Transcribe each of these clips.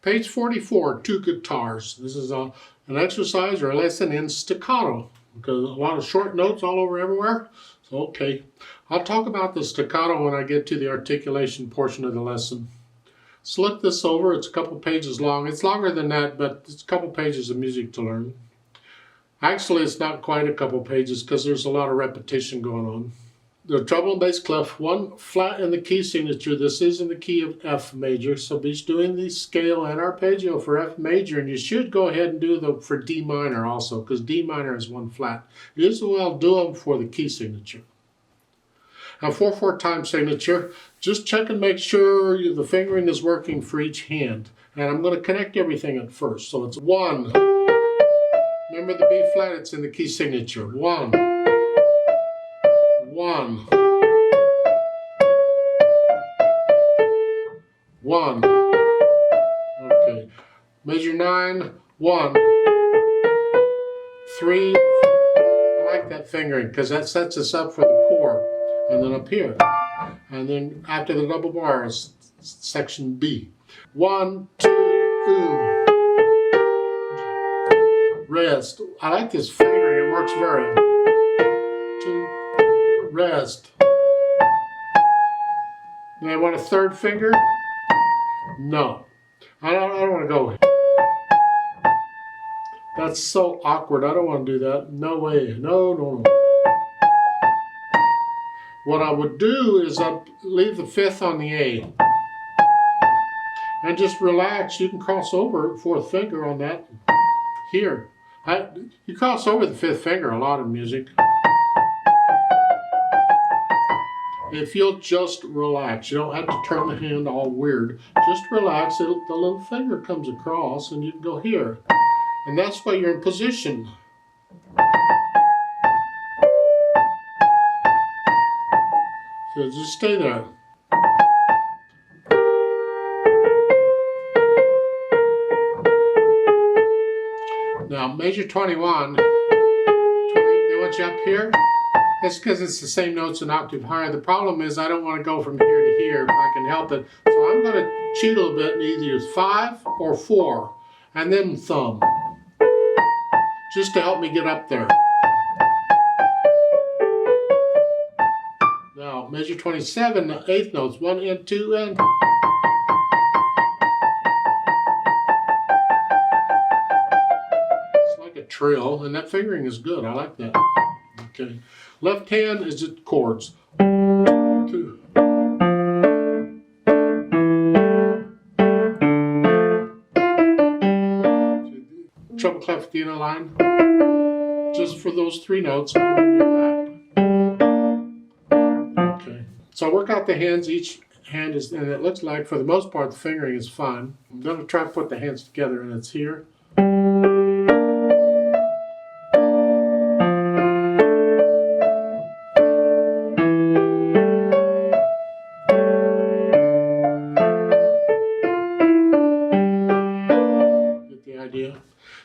Page 44, two guitars. This is an exercise or a lesson in staccato because a lot of short notes all over everywhere. So, okay. I'll talk about the staccato when I get to the articulation portion of the lesson. So look this over. It's a couple pages long. It's longer than that, but it's a couple pages of music to learn. Actually, it's not quite a couple pages because there's a lot of repetition going on. The treble and bass clef, one flat in the key signature. This is in the key of F major, so be doing the scale and arpeggio for F major, and you should go ahead and do them for D minor also, because D minor is one flat. You as well do them for the key signature. Now 4/4 time signature, just check and make sure the fingering is working for each hand. And I'm going to connect everything at first. So it's 1. Remember the B flat, it's in the key signature. 1. 1. 1. Okay. Measure 9. 1. 3. I like that fingering because that sets us up for the chord. And then up here. And then after the double bar is section B. 1, 2, rest. I like this fingering, it works very. 2, rest. Do I want a third finger? No. I don't want to go. That's so awkward. I don't want to do that. No way. No. What I would do is I'd leave the 5th on the A. And just relax. You can cross over 4th finger on that here. You cross over the 5th finger a lot in music. If you'll just relax, you don't have to turn the hand all weird. Just relax, the little finger comes across and you can go here. And that's why you're in position. So just stay there. Now measure 21. They want you up here. That's because it's the same notes an octave higher. The problem is I don't want to go from here to here if I can help it. So I'm going to cheat a little bit and either use 5 or 4 and then thumb. Just to help me get up there. Now measure 27, the 8th notes, 1 and 2 and. It's like a trill, and that fingering is good. I like that. Okay. Left hand is just chords. 2. Treble clef at the end of the line. Just for those 3 notes. Okay. So I work out the hands. Each hand is, and it looks like for the most part the fingering is fine. I'm going to try to put the hands together, and it's here.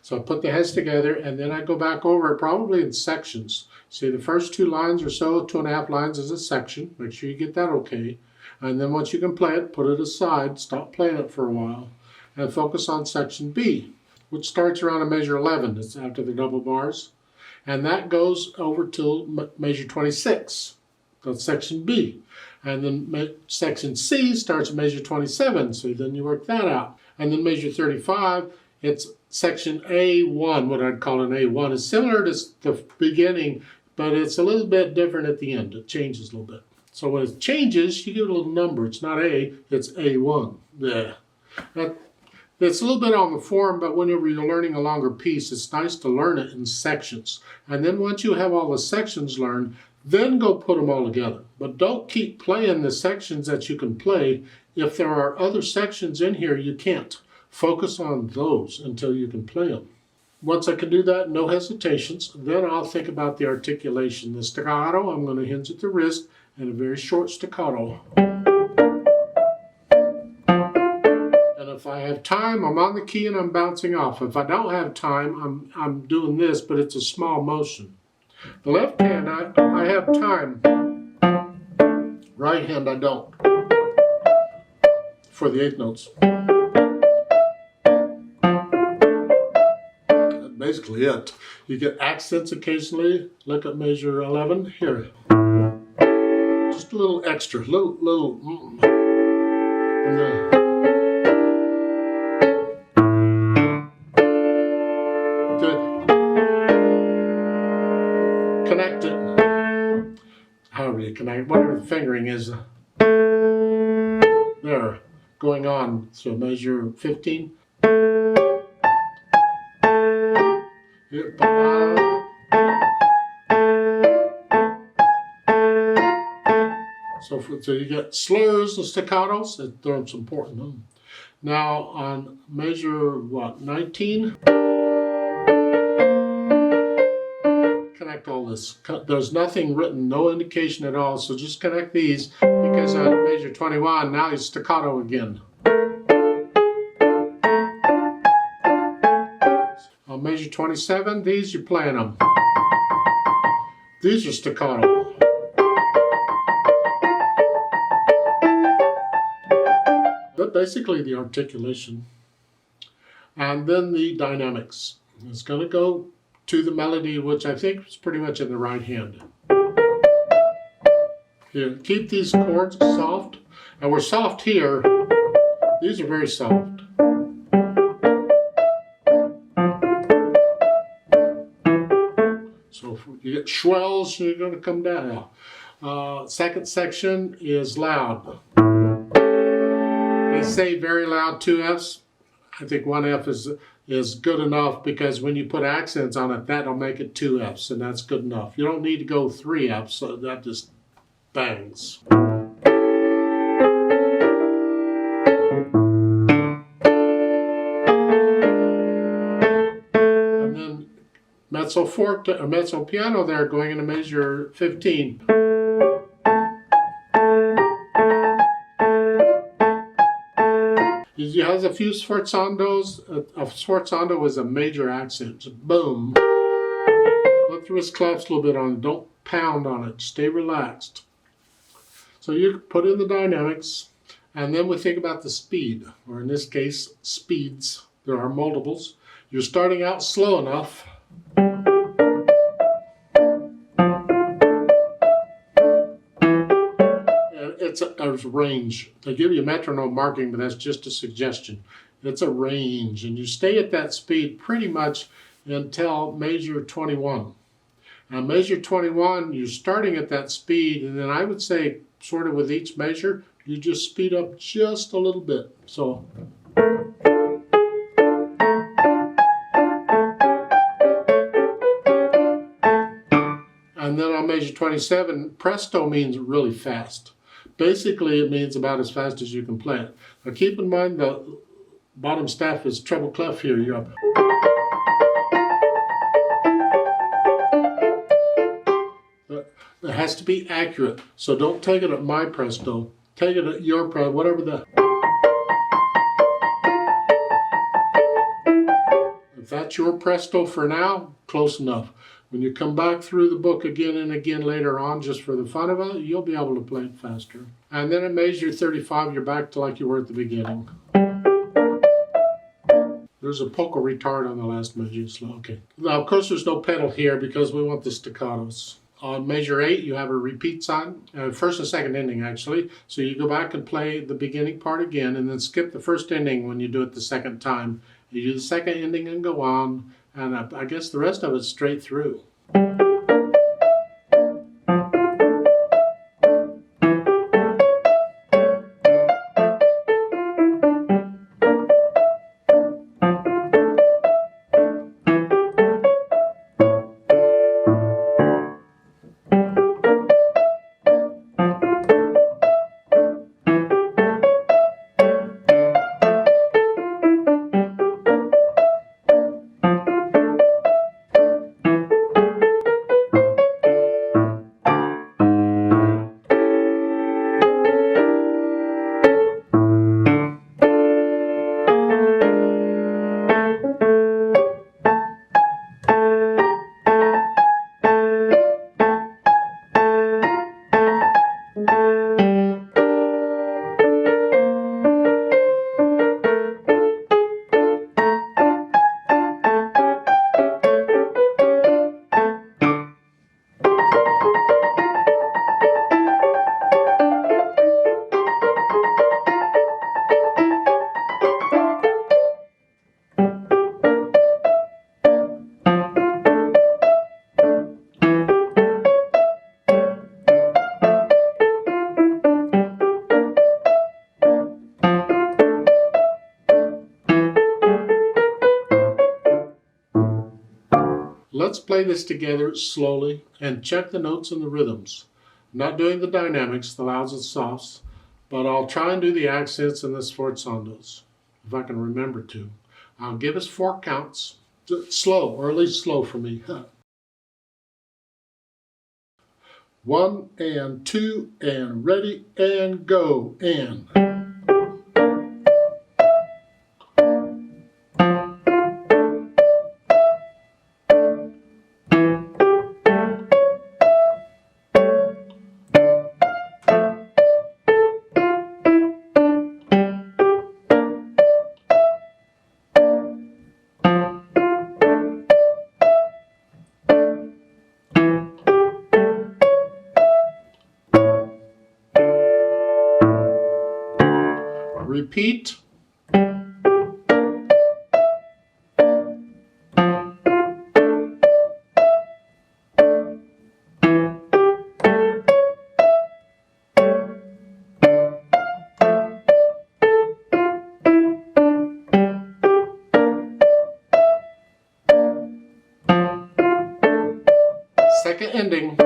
So I put the heads together and then I go back over it probably in sections. See, the first 2 lines or so, 2.5 lines is a section. Make sure you get that okay. And then once you can play it, put it aside, stop playing it for a while, and focus on section B, which starts around a measure 11. It's after the double bars. And that goes over till measure 26. That's section B. And then section C starts at measure 27. So then you work that out. And then measure 35, it's section A1, what I'd call an A1. It's similar to the beginning, but it's a little bit different at the end. It changes a little bit. So when it changes, you get a little number. It's not A, it's A1. Yeah. It's a little bit on the form, but whenever you're learning a longer piece, it's nice to learn it in sections. And then once you have all the sections learned, then go put them all together. But don't keep playing the sections that you can play. If there are other sections in here, you can't. Focus on those until you can play them. Once I can do that, no hesitations, then I'll think about the articulation. The staccato, I'm going to hinge at the wrist and a very short staccato. And if I have time, I'm on the key and I'm bouncing off. If I don't have time, I'm doing this, but it's a small motion. The left hand, I have time. Right hand, I don't. For the 8th notes. basically it. You get accents occasionally. Look at measure 11 here. Just a little extra, little. And then, connect it. However you connect, whatever the fingering is. There, going on. So measure 15. So you get slurs and staccatos. That's important. Now on measure 19. Connect all this. There's nothing written, no indication at all. So just connect these because on measure 21 now it's staccato again. On measure 27, these you're playing them. These are staccato. But basically the articulation. And then the dynamics. It's going to go to the melody, which I think is pretty much in the right hand. Here, keep these chords soft. And we're soft here. These are very soft. So if you get swells, you're going to come down. Second section is loud. They say very loud 2 Fs. I think 1 F is good enough because when you put accents on it, that'll make it 2 Fs, and that's good enough. You don't need to go 3 Fs, so that just bangs. And then mezzo forte or mezzo piano there going into measure 15. He has a few sforzandos. A sforzando is a major accent. Just boom. Let the wrist collapse a little bit on it. Don't pound on it. Stay relaxed. So you put in the dynamics, and then we think about the speed, or in this case, speeds. There are multiples. You're starting out slow enough. It's a range. They give you metronome marking, but that's just a suggestion. It's a range, and you stay at that speed pretty much until measure 21. Now, measure 21, you're starting at that speed, and then I would say, sort of with each measure, you just speed up just a little bit. So. And then on measure 27, presto means really fast. Basically, it means about as fast as you can play it. Now keep in mind the bottom staff is treble clef here. You're up. It has to be accurate, so don't take it at my presto. Take it at your presto, whatever the... If that's your presto for now, close enough. When you come back through the book again and again later on, just for the fun of it, you'll be able to play it faster. And then at measure 35, you're back to like you were at the beginning. There's a polka retard on the last measure, slow. Okay. Now, of course, there's no pedal here because we want the staccatos. On measure 8, you have a repeat sign, first and second ending actually. So you go back and play the beginning part again, and then skip the first ending when you do it the second time. You do the second ending and go on. And I guess the rest of it's straight through. Let's play this together slowly and check the notes and the rhythms. I'm not doing the dynamics, the louds and softs, but I'll try and do the accents and the sforzandos, if I can remember to. I'll give us 4 counts, slow, or at least slow for me. 1 and 2 and ready and go and. Repeat. Second ending.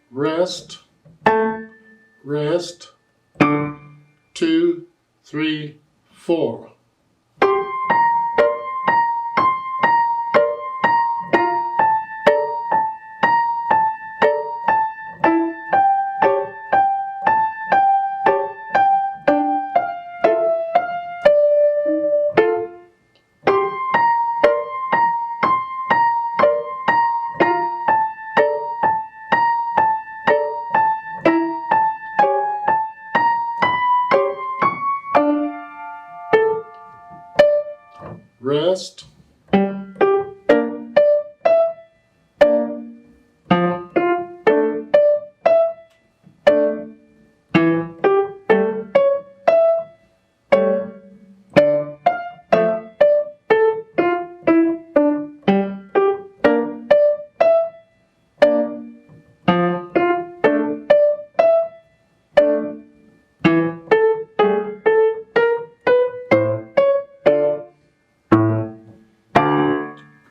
Rest, rest, 2, 3, 4. Rest.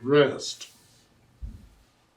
Rest.